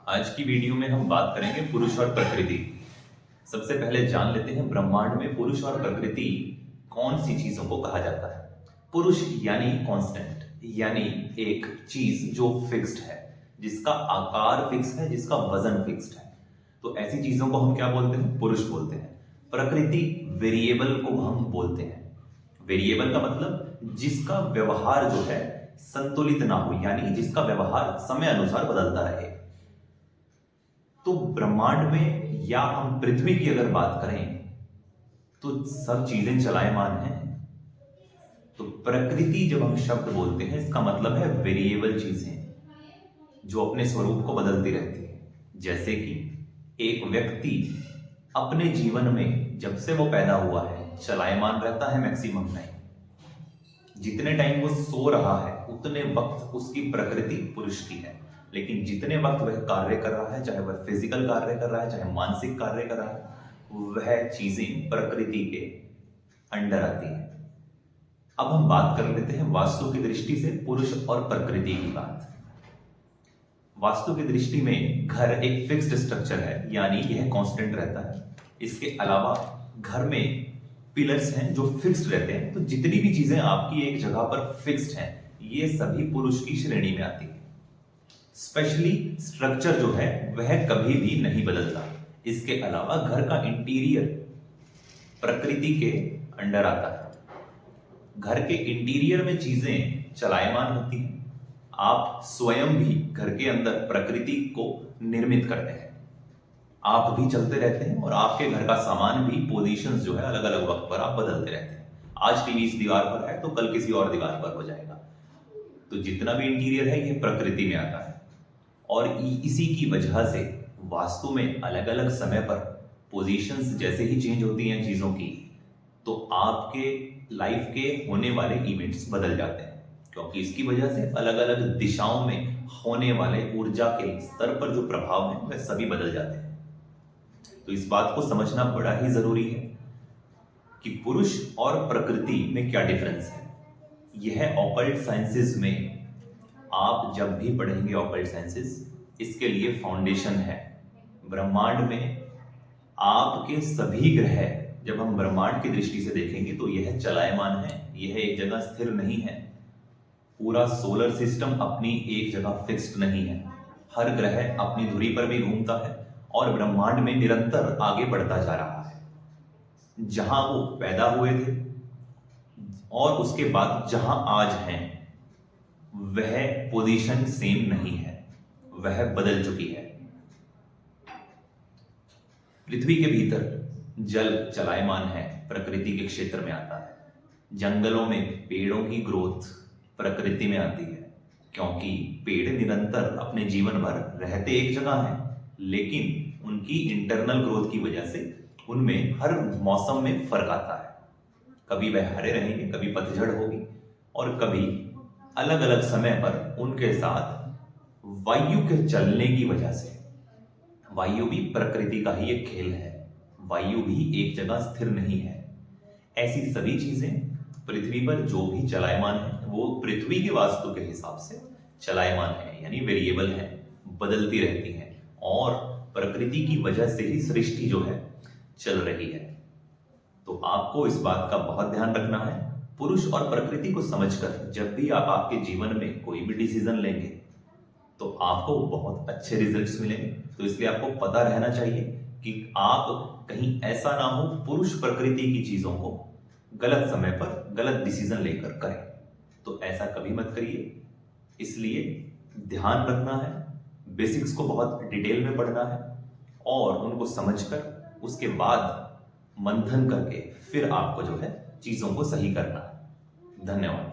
आज की वीडियो में हम बात करेंगे पुरुष और प्रकृति। सबसे पहले जान लेते हैं ब्रह्मांड में पुरुष और प्रकृति कौन सी चीजों को कहा जाता है। पुरुष यानी कांस्टेंट, यानी एक चीज जो फिक्स्ड है, जिसका आकार फिक्स है, जिसका वजन फिक्स्ड है, तो ऐसी चीजों को हम क्या बोलते हैं? पुरुष बोलते हैं। प्रकृति वेरिएबल को हम बोलते हैं। वेरिएबल का मतलब जिसका व्यवहार जो है संतुलित ना हो, यानी जिसका व्यवहार समय अनुसार बदलता रहे। तो ब्रह्मांड में या हम पृथ्वी की अगर बात करें तो सब चीजें चलायमान हैं। तो प्रकृति जब हम शब्द बोलते हैं इसका मतलब है वेरिएबल चीजें जो अपने स्वरूप को बदलती रहती है। जैसे कि एक व्यक्ति अपने जीवन में जब से वो पैदा हुआ है चलायमान रहता है मैक्सिमम टाइम। जितने टाइम वो सो रहा है उतने वक्त उसकी प्रकृति पुरुष की है, लेकिन जितने वक्त वह कार्य कर रहा है, चाहे वह फिजिकल कार्य कर रहा है, चाहे मानसिक कार्य कर रहा है, वह चीजें प्रकृति के अंडर आती है। अब हम बात कर लेते हैं वास्तु की दृष्टि से पुरुष और प्रकृति की बात। वास्तु की दृष्टि में घर एक फिक्स्ड स्ट्रक्चर है, यानी यह कांस्टेंट रहता है। इसके अलावा घर में पिलर्स हैं जो फिक्स्ड रहते हैं। तो जितनी भी चीजें आपकी एक जगह पर फिक्स्ड हैं, ये सभी पुरुष की श्रेणी में आती है। स्पेशली स्ट्रक्चर जो है वह कभी भी नहीं बदलता। इसके अलावा घर का इंटीरियर प्रकृति के अंडर आता है। घर के इंटीरियर में चीजें चलायमान होती हैं। आप स्वयं भी घर के अंदर प्रकृति को निर्मित करते हैं। आप भी चलते रहते हैं और आपके घर का सामान भी पोजीशंस जो है अलग अलग वक्त पर आप बदलते रहते हैं। आज टीवी इस दीवार पर है तो कल किसी और दीवार पर हो जाएगा। तो जितना भी इंटीरियर है ये प्रकृति में आता है। और इसी की वजह से वास्तु में अलग अलग समय पर पोजीशंस जैसे ही चेंज होती हैं चीजों की, तो आपके लाइफ के होने वाले इवेंट्स बदल जाते हैं, क्योंकि इसकी वजह से अलग अलग दिशाओं में होने वाले ऊर्जा के स्तर पर जो प्रभाव है वह सभी बदल जाते हैं। तो इस बात को समझना बड़ा ही जरूरी है कि पुरुष और प्रकृति में क्या डिफरेंस है। यह ऑकल्ट साइंसेज में आप जब भी पढ़ेंगे ऑकल्ट साइंसेस, इसके लिए फाउंडेशन है। ब्रह्मांड में आपके सभी ग्रह, जब हम ब्रह्मांड की दृष्टि से देखेंगे तो यह चलायमान है, यह एक जगह स्थिर नहीं है। पूरा सोलर सिस्टम अपनी एक जगह फिक्स्ड नहीं है। हर ग्रह अपनी धुरी पर भी घूमता है और ब्रह्मांड में निरंतर आगे बढ़ता जा रहा है। जहां वो पैदा हुए थे और उसके बाद जहां आज हैं, वह पोजीशन सेम नहीं है, वह बदल चुकी है। पृथ्वी के भीतर जल चलायमान है, प्रकृति के क्षेत्र में आता है। जंगलों में पेड़ों की ग्रोथ प्रकृति में आती है, क्योंकि पेड़ निरंतर अपने जीवन भर रहते एक जगह हैं, लेकिन उनकी इंटरनल ग्रोथ की वजह से उनमें हर मौसम में फर्क आता है। कभी वह हरे रहेंगे, कभी पतझड़ होगी, और कभी अलग अलग समय पर उनके साथ वायु के चलने की वजह से, वायु भी प्रकृति का ही एक खेल है, वायु भी एक जगह स्थिर नहीं है। ऐसी सभी चीजें पृथ्वी पर जो भी चलायमान है वो पृथ्वी के वास्तु के हिसाब से चलायमान है, यानी वेरिएबल है, बदलती रहती हैं, और प्रकृति की वजह से ही सृष्टि जो है चल रही है। तो आपको इस बात का बहुत ध्यान रखना है। पुरुष और प्रकृति को समझकर जब भी आप आपके जीवन में कोई भी डिसीजन लेंगे तो आपको बहुत अच्छे रिजल्ट्स मिलेंगे। तो इसलिए आपको पता रहना चाहिए कि आप कहीं ऐसा ना हो पुरुष प्रकृति की चीजों को गलत समय पर गलत डिसीजन लेकर करें। तो ऐसा कभी मत करिए। इसलिए ध्यान रखना है, बेसिक्स को बहुत डिटेल में पढ़ना है और उनको समझकर उसके बाद मंथन करके फिर आपको जो है चीजों को सही करना है। धन्यवाद।